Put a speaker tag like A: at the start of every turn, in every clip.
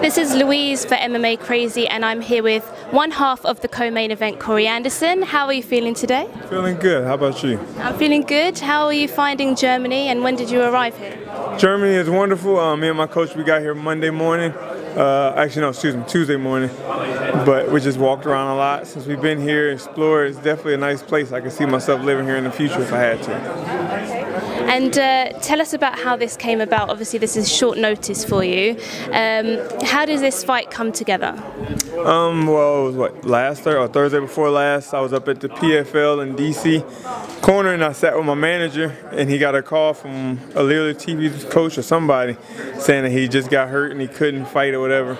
A: This is Louise for MMA Crazy, and I'm here with one half of the co-main event, Corey Anderson. How are you feeling today?
B: Feeling good. How about you?
A: I'm feeling good. How are you finding Germany, and when did you arrive here?
B: Germany is wonderful. Me and my coach, we got here Monday morning. Actually, no, excuse me, Tuesday morning. But we just walked around a lot. Since we've been here, explored, it's definitely a nice place. I can see myself living here in the future if I had to.
A: And tell us about how this came about. Obviously, this is short notice for you. How does this fight come together?
B: Well, it was Thursday before last. I was up at the PFL in DC corner, and I sat with my manager, and he got a call from a Lily TV coach or somebody saying that he just got hurt and he couldn't fight or whatever.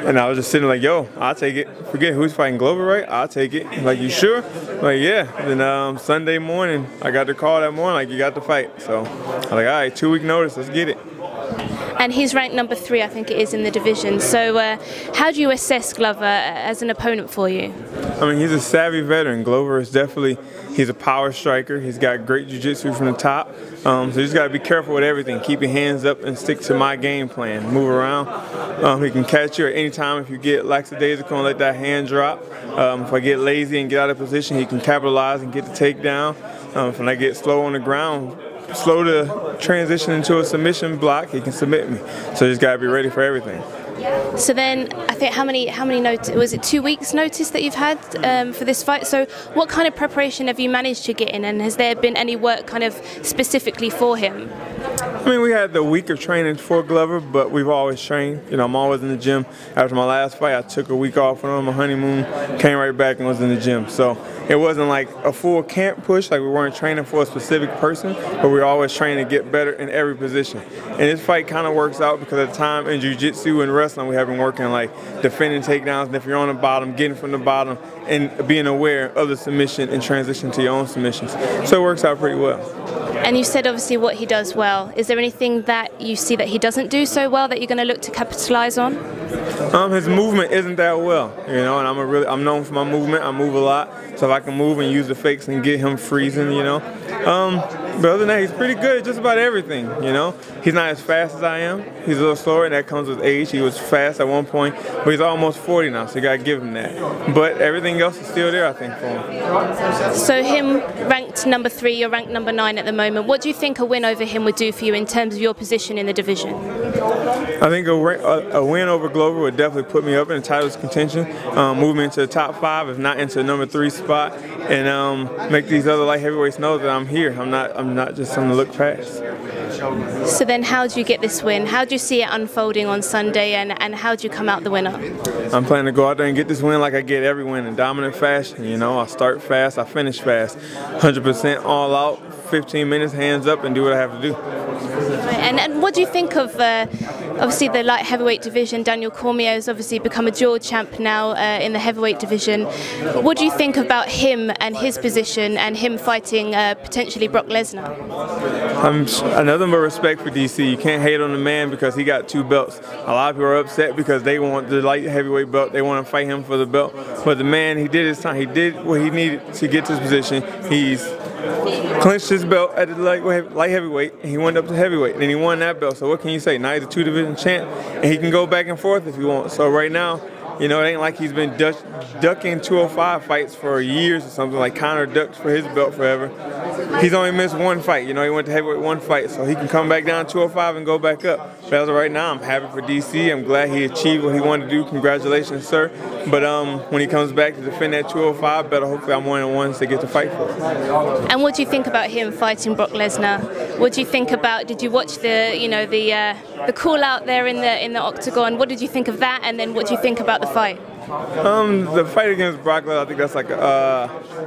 B: And I was just sitting like, yo, I'll take it. Forget who's fighting Glover, right? I'll take it. Like, you sure? Like, yeah. Then Sunday morning, I got the call that morning, like, you got the fight. So I was like, all right, 2-week notice, let's get it.
A: And he's ranked number 3, I think it is, in the division. So how do you assess Glover as an opponent for you?
B: I mean, he's a savvy veteran. Glover is definitely, he's a power striker. He's got great jiu-jitsu from the top. So you just got to be careful with everything. Keep your hands up and stick to my game plan. Move around. He can catch you at any time if you get lackadaisical and let that hand drop. If I get lazy and get out of position, he can capitalize and get the takedown. When I get slow on the ground, slow to transition into a submission block, he can submit me. So you just got to be ready for everything.
A: So then, I think how many notice, was it 2 weeks notice that you've had for this fight? So what kind of preparation have you managed to get in, and has there been any work kind of specifically for him?
B: I mean, we had the week of training for Glover, but we've always trained. You know, I'm always in the gym. After my last fight, I took a week off, went on my honeymoon, came right back and was in the gym. So it wasn't like a full camp push, like we weren't training for a specific person, but we were always trying to get better in every position. And this fight kind of works out because at the time in jiu-jitsu and wrestling, we have been working like defending takedowns, and if you're on the bottom, getting from the bottom, and being aware of the submission and transition to your own submissions. So it works out pretty well.
A: And you said obviously what he does well. Is there anything that you see that he doesn't do so well that you're going to look to capitalize on?
B: His movement isn't that well, you know, and I'm known for my movement. I move a lot, so if I can move and use the fakes and get him freezing, you know. But other than that, he's pretty good at just about everything, you know. He's not as fast as I am. He's a little slower, and that comes with age. He was fast at one point, but he's almost 40 now, so you got to give him that. But everything else is still there, I think, for him.
A: So him ranked number 3, you're ranked number 9 at the moment. What do you think a win over him would do for you in terms of your position in the division?
B: I think a win over Glover would definitely put me up in the titles contention, move me into the top 5, if not into the number 3 spot, and make these other light heavyweights know that I'm here. I'm not just something to look past.
A: So then how do you get this win? How do you see it unfolding on Sunday, and how do you come out the winner?
B: I'm planning to go out there and get this win like I get every win, in dominant fashion. You know, I start fast, I finish fast, 100% all out, 15 minutes, hands up, and do what I have to do.
A: And what do you think of, obviously, the light heavyweight division? Daniel Cormier has obviously become a dual champ now in the heavyweight division. What do you think about him and his position and him fighting potentially Brock Lesnar?
B: Nothing but respect for DC. You can't hate on the man because he got 2 belts. A lot of people are upset because they want the light heavyweight belt. They want to fight him for the belt. But the man, he did his time. He did what he needed to get to this position. He's clinched his belt at the light heavyweight, and he went up to heavyweight, and he won that belt. So what can you say? Now he's a 2-division champ, and he can go back and forth if he wants. So right now, you know, it ain't like he's been ducking 205 fights for years or something, like Conor ducked for his belt forever. He's only missed 1 fight. You know, he went to heavyweight 1 fight, so he can come back down 205 and go back up. But as of right now, I'm happy for DC. I'm glad he achieved what he wanted to do. Congratulations, sir. But when he comes back to defend that 205 belt, hopefully I'm one of the ones to get to fight for it.
A: And what do you think about him fighting Brock Lesnar? What do you think about? Did you watch the call out there in the octagon? What did you think of that? And then what do you think about the fight?
B: The fight against Brock Lesnar, I think that's like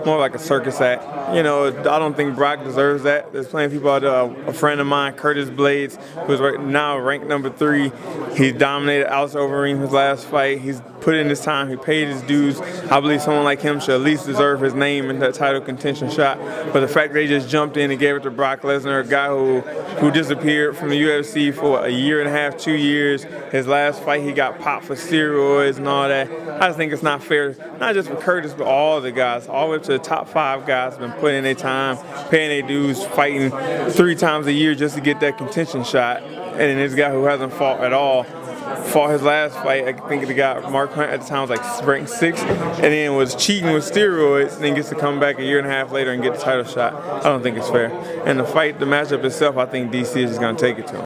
B: more like a circus act. You know, I don't think Brock deserves that. There's plenty of people out there. A friend of mine, Curtis Blades, who's right now ranked number 3. He dominated Alex Overeem his last fight. He's put in his time. He paid his dues. I believe someone like him should at least deserve his name in that title contention shot. But the fact they just jumped in and gave it to Brock Lesnar, a guy who disappeared from the UFC for 1.5 years, 2 years. His last fight, he got popped for steroids and all that. I just think it's not fair, not just for Curtis, but all the guys, all the way up to the top 5 guys, been putting in their time, paying their dues, fighting 3 times a year just to get that contention shot. And then this guy who hasn't fought at all, fought his last fight, I think the guy, Mark Hunt, at the time was like ranked 6th, and then was cheating with steroids, and then gets to come back a year and a half later and get the title shot. I don't think it's fair. And the fight, the matchup itself, I think DC is just going to take it to him.